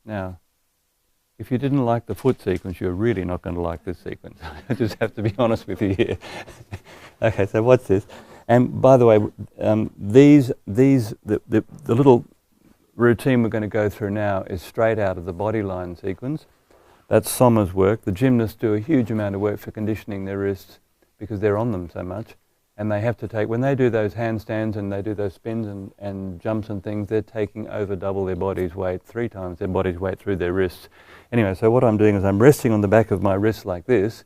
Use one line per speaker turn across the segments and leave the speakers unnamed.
Now, if you didn't like the foot sequence, you're really not going to like this sequence. I just have to be honest with you here. Okay, so what's this? And by the way, the little routine we're going to go through now is straight out of the body line sequence. That's Sommer's work. The gymnasts do a huge amount of work for conditioning their wrists because they're on them so much. And they have to take, when they do those handstands and they do those spins and jumps and things, they're taking over double their body's weight, 3 times their body's weight through their wrists. Anyway, so what I'm doing is I'm resting on the back of my wrist like this.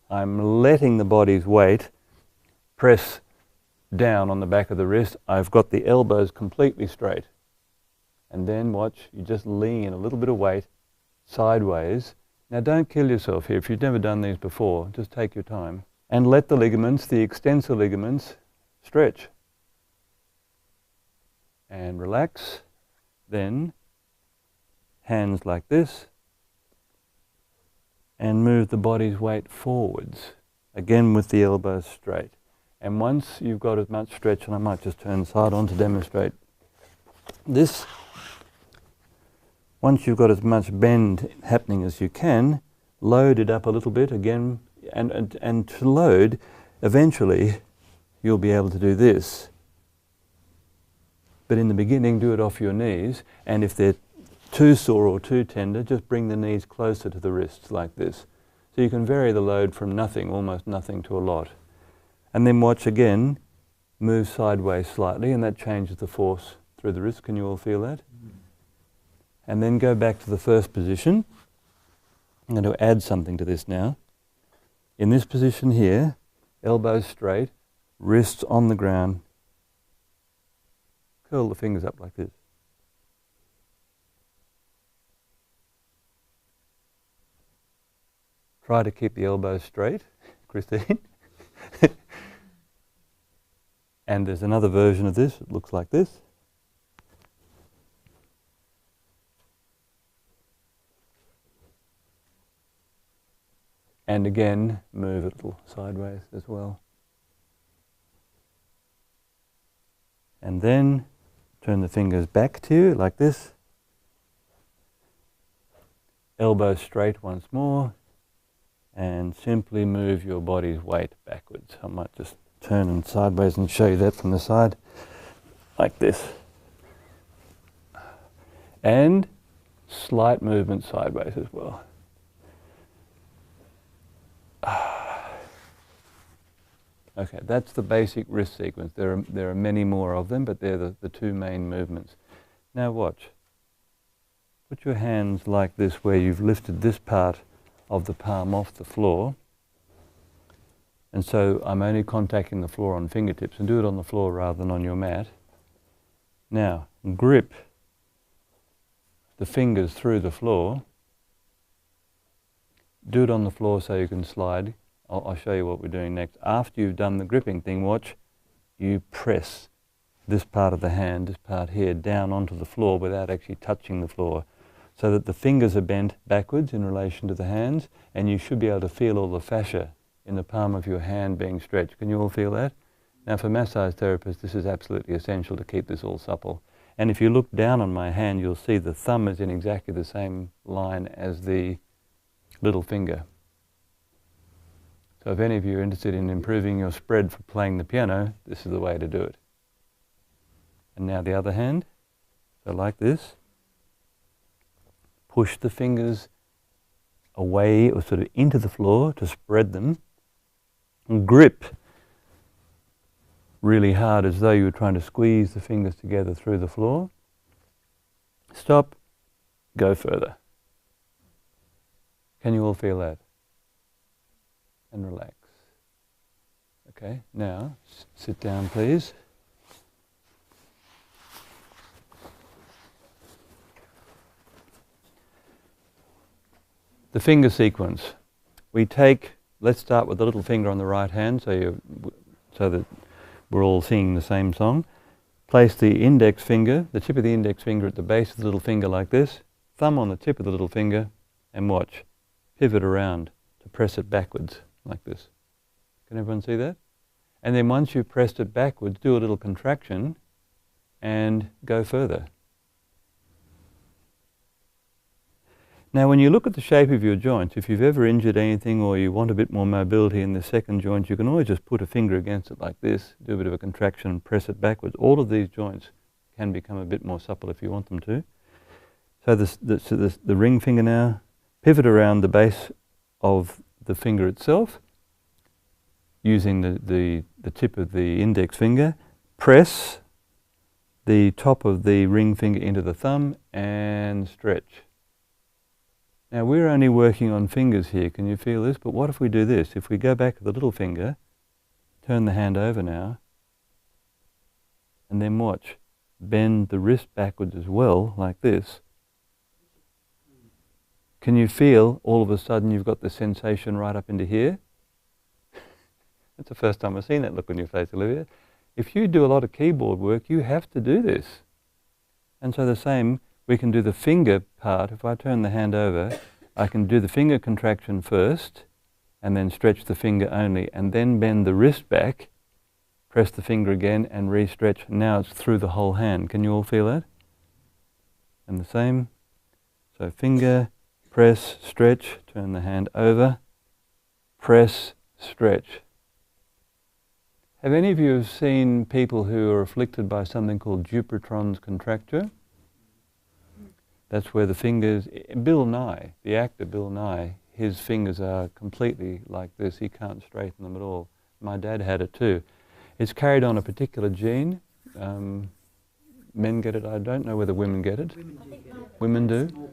I'm letting the body's weight press down on the back of the wrist. I've got the elbows completely straight. And then watch, you just lean a little bit of weight sideways. Now don't kill yourself here. If you've never done these before, just take your time. And let the ligaments, the extensor ligaments, stretch. And relax. Then, hands like this. And move the body's weight forwards. Again with the elbows straight. And once you've got as much stretch, and I might just turn side on to demonstrate this. Once you've got as much bend happening as you can, load it up a little bit again. And to load, eventually you'll be able to do this. But in the beginning, do it off your knees, and if they're too sore or too tender, just bring the knees closer to the wrists like this. So you can vary the load from nothing, almost nothing, to a lot. And then watch again, move sideways slightly, and that changes the force through the wrist. Can you all feel that? And then go back to the first position. I'm going to add something to this now. In this position here, elbows straight, wrists on the ground. Curl the fingers up like this. Try to keep the elbows straight, Christine. And there's another version of this. It looks like this. And again, move it a little sideways as well. And then turn the fingers back to you like this. Elbows straight once more. And simply move your body's weight backwards. I might just turn and sideways and show you that from the side. Like this. And slight movement sideways as well. Okay, that's the basic wrist sequence. There are many more of them, but they're the 2 main movements. Now watch. Put your hands like this where you've lifted this part of the palm off the floor. And so I'm only contacting the floor on fingertips, and do it on the floor rather than on your mat. Now, grip the fingers through the floor. Do it on the floor so you can slide. I'll show you what we're doing next. After you've done the gripping thing, watch, you press this part of the hand, this part here, down onto the floor without actually touching the floor, so that the fingers are bent backwards in relation to the hands, and you should be able to feel all the fascia in the palm of your hand being stretched. Can you all feel that? Now for massage therapists, this is absolutely essential to keep this all supple. And if you look down on my hand, you'll see the thumb is in exactly the same line as the little finger. So if any of you are interested in improving your spread for playing the piano, this is the way to do it. And now the other hand, so like this. Push the fingers away or sort of into the floor to spread them. And grip really hard as though you were trying to squeeze the fingers together through the floor. Stop, go further. Can you all feel that? And relax. Okay, now sit down please. The finger sequence. We take, let's start with the little finger on the right hand so that we're all singing the same song. Place the index finger, the tip of the index finger at the base of the little finger like this, thumb on the tip of the little finger, and watch. Pivot around to press it backwards like this. Can everyone see that? And then once you've pressed it backwards, do a little contraction and go further. Now when you look at the shape of your joints, if you've ever injured anything or you want a bit more mobility in the second joint, you can always just put a finger against it like this, do a bit of a contraction and press it backwards. All of these joints can become a bit more supple if you want them to. So the ring finger now, pivot around the base of the finger itself, using the tip of the index finger, press the top of the ring finger into the thumb and stretch. Now we're only working on fingers here, can you feel this? But what if we do this? If we go back to the little finger, turn the hand over now, and then watch. Bend the wrist backwards as well, like this. Can you feel all of a sudden you've got the sensation right up into here? That's the first time I've seen that look on your face, Olivia. If you do a lot of keyboard work, you have to do this. And so the same, we can do the finger part. If I turn the hand over, I can do the finger contraction first, and then stretch the finger only, and then bend the wrist back, press the finger again, and re-stretch. Now it's through the whole hand. Can you all feel that? And the same. So finger, press, stretch, turn the hand over, press, stretch. Have any of you seen people who are afflicted by something called Dupuytren's contracture? That's where the fingers, Bill Nye, the actor Bill Nye, his fingers are completely like this. He can't straighten them at all. My dad had it too. It's carried on a particular gene. Men get it. I don't know whether women get it. Women do?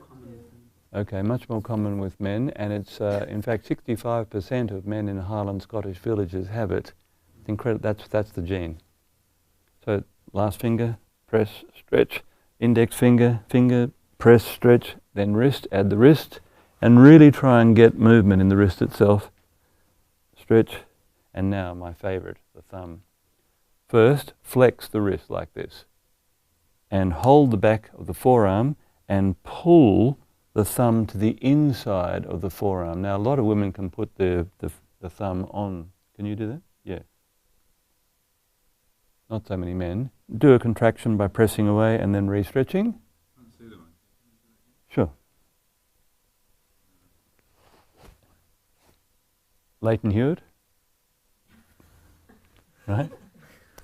Okay, much more common with men, and it's in fact 65% of men in Highland Scottish villages have it. It's incredible. That's the gene. So last finger, press, stretch, index finger, finger, press, stretch, then wrist, add the wrist, and really try and get movement in the wrist itself. Stretch, and now my favorite, the thumb. First, flex the wrist like this, and hold the back of the forearm and pull the thumb to the inside of the forearm. Now a lot of women can put the thumb on. Can you do that? Yeah. Not so many men. Do a contraction by pressing away and then re-stretching. Sure. Leighton Hewitt. Right?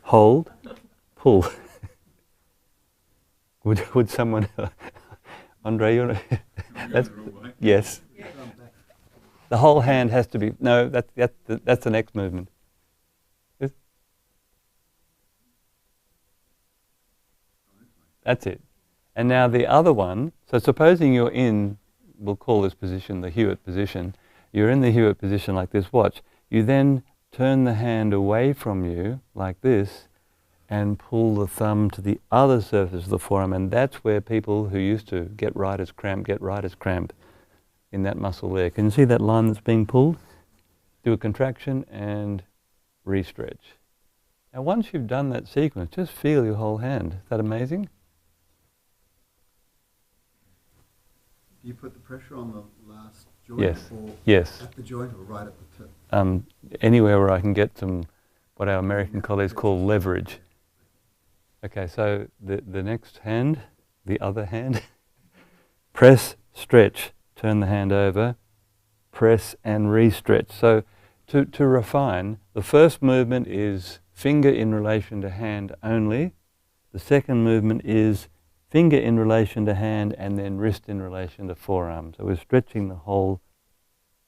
Hold, pull. Would someone, Andre, you want to? That's, yes. The whole hand has to be. No, that's the next movement. That's it. And now the other one. So supposing you're in, we'll call this position the Hewitt position. You're in the Hewitt position like this. Watch. You then turn the hand away from you like this and pull the thumb to the other surface of the forearm, and that's where people who used to get writer's cramp get writer's cramp in that muscle there. Can you see that line that's being pulled? Do a contraction and re-stretch. Now once you've done that sequence, just feel your whole hand. Is that amazing?
Do you put the pressure on the last joint?
Yes.
Or
yes.
At the joint or right at the tip?
Anywhere where I can get some, what our American colleagues call leverage. Okay, so the next hand, the other hand, press, stretch, turn the hand over, press and re-stretch. So to refine, the first movement is finger in relation to hand only. The second movement is finger in relation to hand and then wrist in relation to forearm. So we're stretching the whole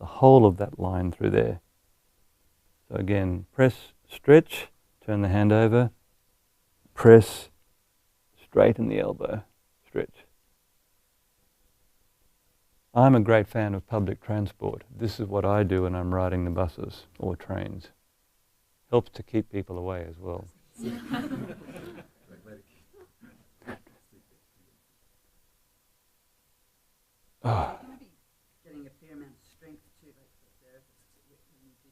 of that line through there. So again, press, stretch, turn the hand over, press, straighten the elbow, stretch. I'm a great fan of public transport. This is what I do when I'm riding the buses or trains. Helps to keep people away as well. Oh.
Getting a fair amount of strength too, like for therapists, when you do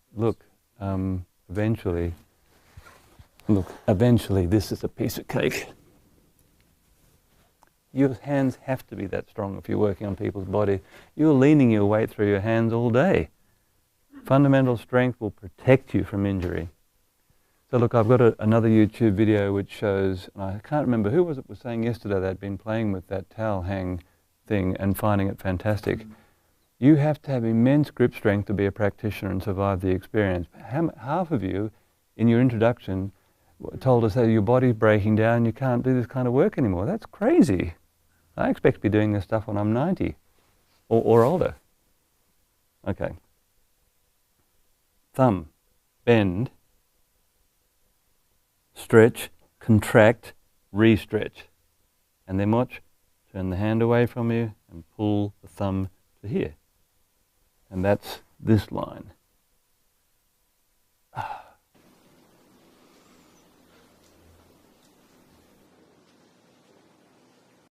that.
Look, eventually this is a piece of cake. Your hands have to be that strong if you're working on people's body. You're leaning your weight through your hands all day. Fundamental strength will protect you from injury. So look, I've got another YouTube video which shows, and I can't remember who was saying yesterday they'd been playing with that towel hang thing and finding it fantastic. You have to have immense grip strength to be a practitioner and survive the experience. Half of you, in your introduction, told us that your body's breaking down, you can't do this kind of work anymore. That's crazy. I expect to be doing this stuff when I'm 90 or older. Okay. Thumb, bend, stretch, contract, re-stretch. And then watch, turn the hand away from you and pull the thumb to here. And that's this line.